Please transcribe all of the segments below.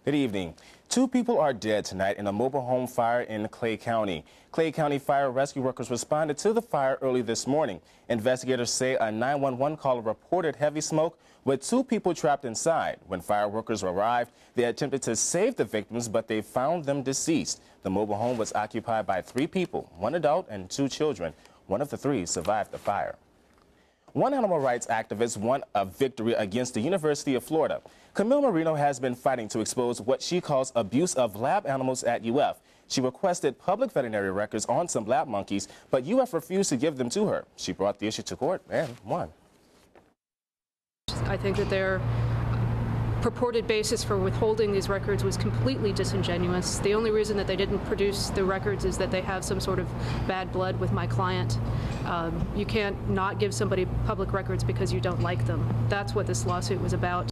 Good evening. 2 people are dead tonight in a mobile home fire in Clay County. Clay County fire rescue workers responded to the fire early this morning. Investigators say a 911 caller reported heavy smoke with 2 people trapped inside. When fire workers arrived, they attempted to save the victims, but they found them deceased. The mobile home was occupied by 3 people, 1 adult and 2 children. One of the 3 survived the fire. One animal rights activist won a victory against the University of Florida. Camille Marino has been fighting to expose what she calls abuse of lab animals at UF. She requested public veterinary records on some lab monkeys, but UF refused to give them to her. She brought the issue to court and won. I think that their purported basis for withholding these records was completely disingenuous. The only reason that they didn't produce the records is that they have some sort of bad blood with my client. You can't not give somebody public records because you don't like them. That's what this lawsuit was about.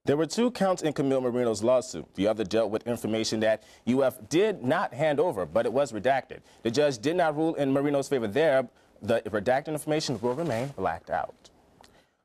There were 2 counts in Camille Marino's lawsuit. The other dealt with information that UF did not hand over, but it was redacted. The judge did not rule in Marino's favor there. The redacted information will remain blacked out.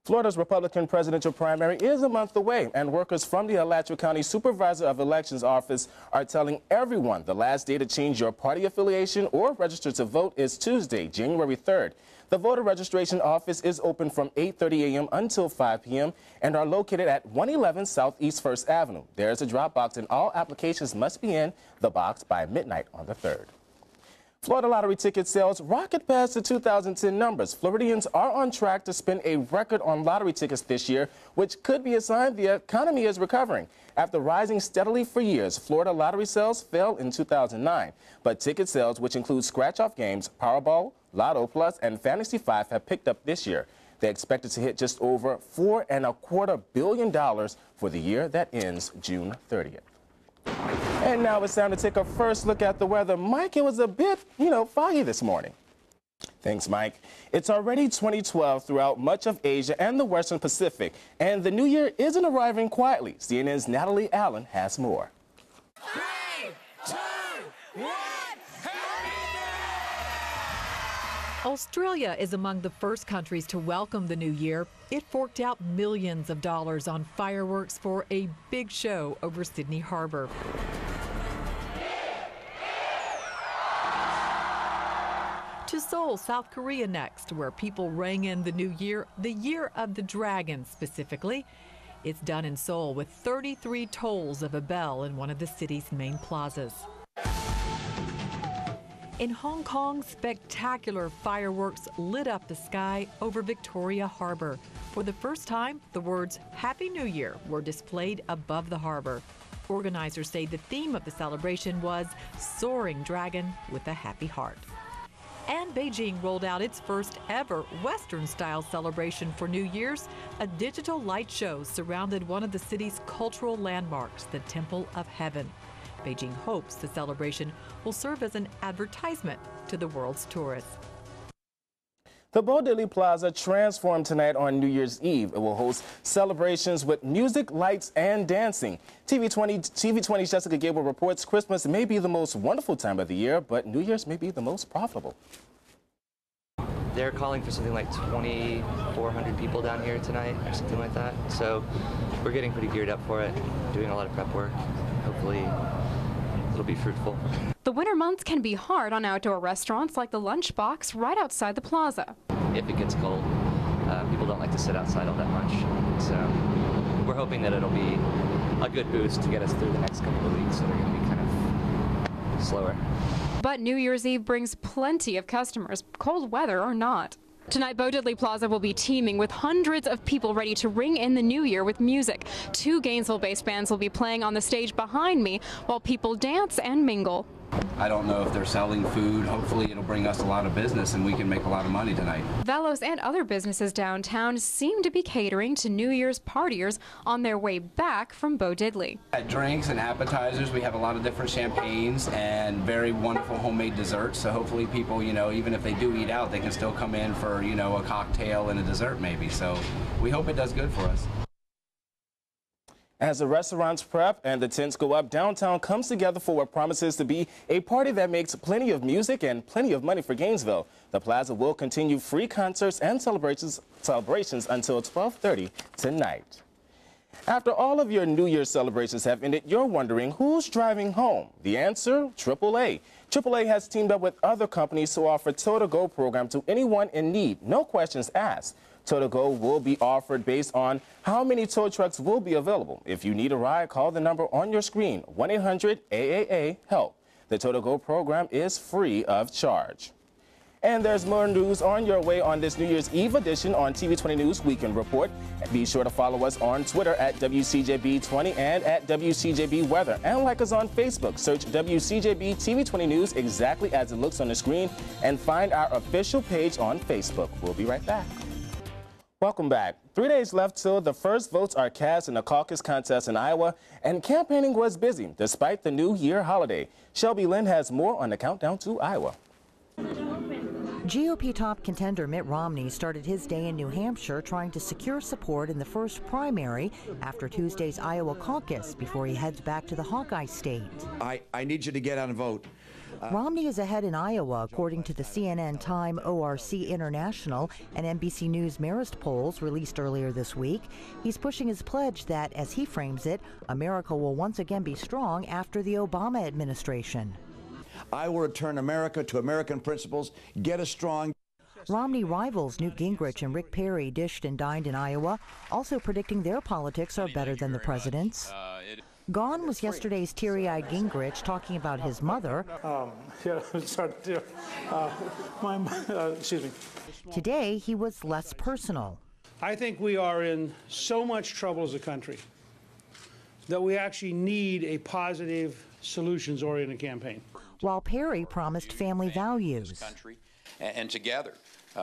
Florida's Republican presidential primary is a month away, and workers from the Alachua County Supervisor of Elections office are telling everyone the last day to change your party affiliation or register to vote is Tuesday, January 3rd. The voter registration office is open from 8:30 a.m. until 5 p.m. and are located at 111 Southeast 1st Avenue. There is a drop box, and all applications must be in the box by midnight on the 3rd. Florida lottery ticket sales rocket past the 2010 numbers. Floridians are on track to spend a record on lottery tickets this year, which could be a sign the economy is recovering. After rising steadily for years, Florida lottery sales fell in 2009. But ticket sales, which include scratch-off games, Powerball, Lotto Plus, and Fantasy 5, have picked up this year. They're expected to hit just over $4.25 billion for the year that ends June 30th. And now it's time to take a first look at the weather. Mike, it was a bit, foggy this morning. Thanks, Mike. It's already 2012 throughout much of Asia and the Western Pacific, and the new year isn't arriving quietly. CNN's Natalie Allen has more. 3, 2, 1. Australia is among the first countries to welcome the new year. It forked out millions of dollars on fireworks for a big show over Sydney Harbour. To Seoul, South Korea next, where people rang in the new year, the Year of the Dragon specifically. It's done in Seoul with 33 tolls of a bell in one of the city's main plazas. In Hong Kong, spectacular fireworks lit up the sky over Victoria Harbour. For the first time, the words Happy New Year were displayed above the harbour. Organizers say the theme of the celebration was Soaring Dragon with a Happy Heart. And Beijing rolled out its first ever Western-style celebration for New Year's. A digital light show surrounded one of the city's cultural landmarks, the Temple of Heaven. Beijing hopes the celebration will serve as an advertisement to the world's tourists. The Beaudely Plaza transformed tonight on New Year's Eve. It will host celebrations with music, lights, and dancing. TV20's Jessica Gable reports Christmas may be the most wonderful time of the year, but New Year's may be the most profitable. They're calling for something like 2,400 people down here tonight or something like that. So we're getting pretty geared up for it, doing a lot of prep work. Hopefully it'll be fruitful. The winter months can be hard on outdoor restaurants like the Lunchbox right outside the plaza. If it gets cold, people don't like to sit outside all that much. So we're hoping that it'll be a good boost to get us through the next couple of weeks that are going to be kind of slower. But New Year's Eve brings plenty of customers, cold weather or not. Tonight, Beaudely Plaza will be teeming with hundreds of people ready to ring in the new year with music. 2 Gainesville-based bands will be playing on the stage behind me while people dance and mingle. I don't know if they're selling food. Hopefully it'll bring us a lot of business and we can make a lot of money tonight. Velos and other businesses downtown seem to be catering to New Year's partiers on their way back from Beaudely. At drinks and appetizers, we have a lot of different champagnes and very wonderful homemade desserts. So hopefully people, even if they do eat out, they can still come in for, a cocktail and a dessert maybe. So we hope it does good for us. As the restaurants prep and the tents go up, downtown comes together for what promises to be a party that makes plenty of music and plenty of money for Gainesville. The plaza will continue free concerts and celebrations until 12:30 tonight. After all of your New Year's celebrations have ended, you're wondering who's driving home. The answer, AAA. AAA has teamed up with other companies to offer Tow to Go program to anyone in need, no questions asked. Tow to Go will be offered based on how many tow trucks will be available. If you need a ride, call the number on your screen, 1-800-AAA-HELP. The Tow to Go program is free of charge. And there's more news on your way on this New Year's Eve edition on TV20 News Weekend Report. Be sure to follow us on Twitter at WCJB20 and at WCJB Weather. And like us on Facebook. Search WCJB TV20 News exactly as it looks on the screen and find our official page on Facebook. We'll be right back. Welcome back. 3 days left till the first votes are cast in the caucus contest in Iowa, and campaigning was busy despite the New Year holiday. Shelby Lynn has more on the countdown to Iowa. GOP top contender Mitt Romney started his day in New Hampshire trying to secure support in the first primary after Tuesday's Iowa caucus before he heads back to the Hawkeye state. I need you to get out and vote. Romney is ahead in Iowa, according to the CNN Time ORC International and NBC News Marist polls released earlier this week. He's pushing his pledge that, as he frames it, America will once again be strong after the Obama administration. I will return America to American principles, get us strong. Romney rivals Newt Gingrich and Rick Perry dished and dined in Iowa, also predicting their politics are better than the president's. Gone was yesterday's teary-eyed Gingrich talking about his mother. Excuse me. Today, he was less personal. I think we are in so much trouble as a country that we actually need a positive, solutions-oriented campaign. While Perry promised family values. And together,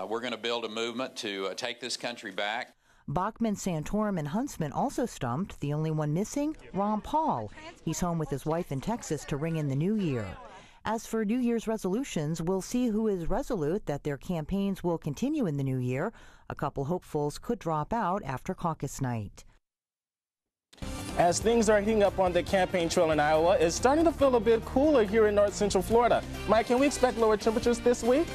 we're going to build a movement to take this country back. Bachman, Santorum, and Huntsman also stumped. The only one missing, Ron Paul. He's home with his wife in Texas to ring in the new year. As for New Year's resolutions, we'll see who is resolute that their campaigns will continue in the new year. A couple hopefuls could drop out after caucus night. As things are heating up on the campaign trail in Iowa, it's starting to feel a bit cooler here in north central Florida. Mike, can we expect lower temperatures this week?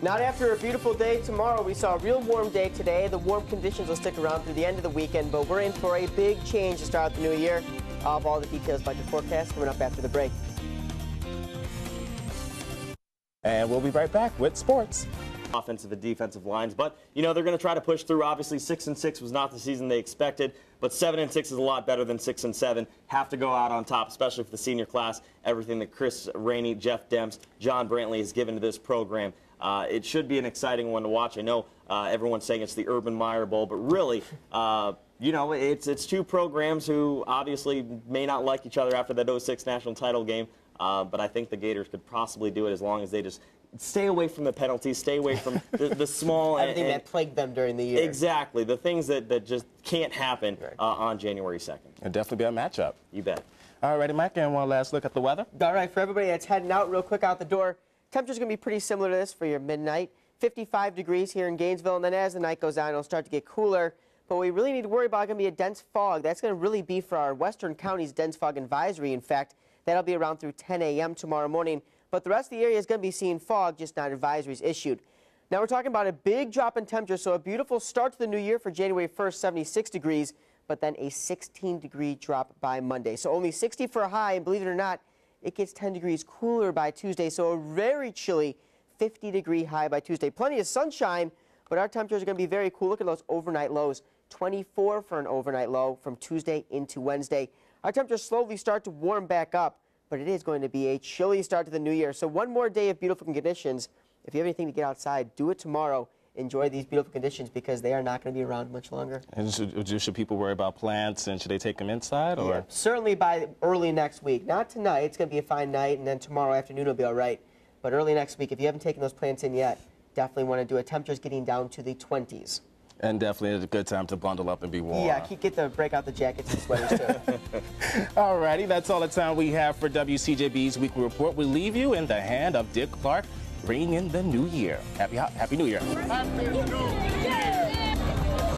Not after a beautiful day tomorrow. We saw a real warm day today. The warm conditions will stick around through the end of the weekend, but we're in for a big change to start the new year. I'll have all the details about your forecast coming up after the break. And we'll be right back with sports. Offensive and defensive lines, but you know they're going to try to push through. Obviously 6-6 was not the season they expected, but 7-6 is a lot better than 6-7. Have to go out on top, especially for the senior class. Everything that Chris Rainey, Jeff Demps, John Brantley has given to this program. It should be an exciting one to watch. I know everyone's saying it's the Urban Meyer Bowl, but really, you know, it's two programs who obviously may not like each other after that 06 national title game, but I think the Gators could possibly do it as long as they just stay away from the penalties, stay away from the small everything that plagued them during the year. Exactly, the things that just can't happen on January 2nd. It'll definitely be a matchup. You bet. All righty, Mike, and one last look at the weather. All right, for everybody that's heading out real quick out the door, temperature's going to be pretty similar to this for your midnight. 55 degrees here in Gainesville, and then as the night goes on, it'll start to get cooler. But what we really need to worry about is going to be a dense fog. That's going to really be for our western counties dense fog advisory. In fact, that'll be around through 10 a.m. tomorrow morning. But the rest of the area is going to be seeing fog, just not advisories issued. Now we're talking about a big drop in temperature, so a beautiful start to the new year for January 1st, 76 degrees, but then a 16-degree drop by Monday. So only 60 for a high, and believe it or not, it gets 10 degrees cooler by Tuesday, so a very chilly 50-degree high by Tuesday. Plenty of sunshine, but our temperatures are going to be very cool. Look at those overnight lows. 24 for an overnight low from Tuesday into Wednesday. Our temperatures slowly start to warm back up, but it is going to be a chilly start to the new year. So one more day of beautiful conditions. If you have anything to get outside, do it tomorrow. Enjoy these beautiful conditions because they are not going to be around much longer. And should people worry about plants, and should they take them inside? Or? Yeah, certainly by early next week. Not tonight. It's going to be a fine night, and then tomorrow afternoon will be all right. But early next week, if you haven't taken those plants in yet, definitely want to do it. Temperatures getting down to the 20s. And definitely a good time to bundle up and be warm. Yeah, break out the jackets and sweaters too. All righty, that's all the time we have for WCJB's Weekly Report. We leave you in the hand of Dick Clark, bringing in the new year. Happy New Year. Happy New Year.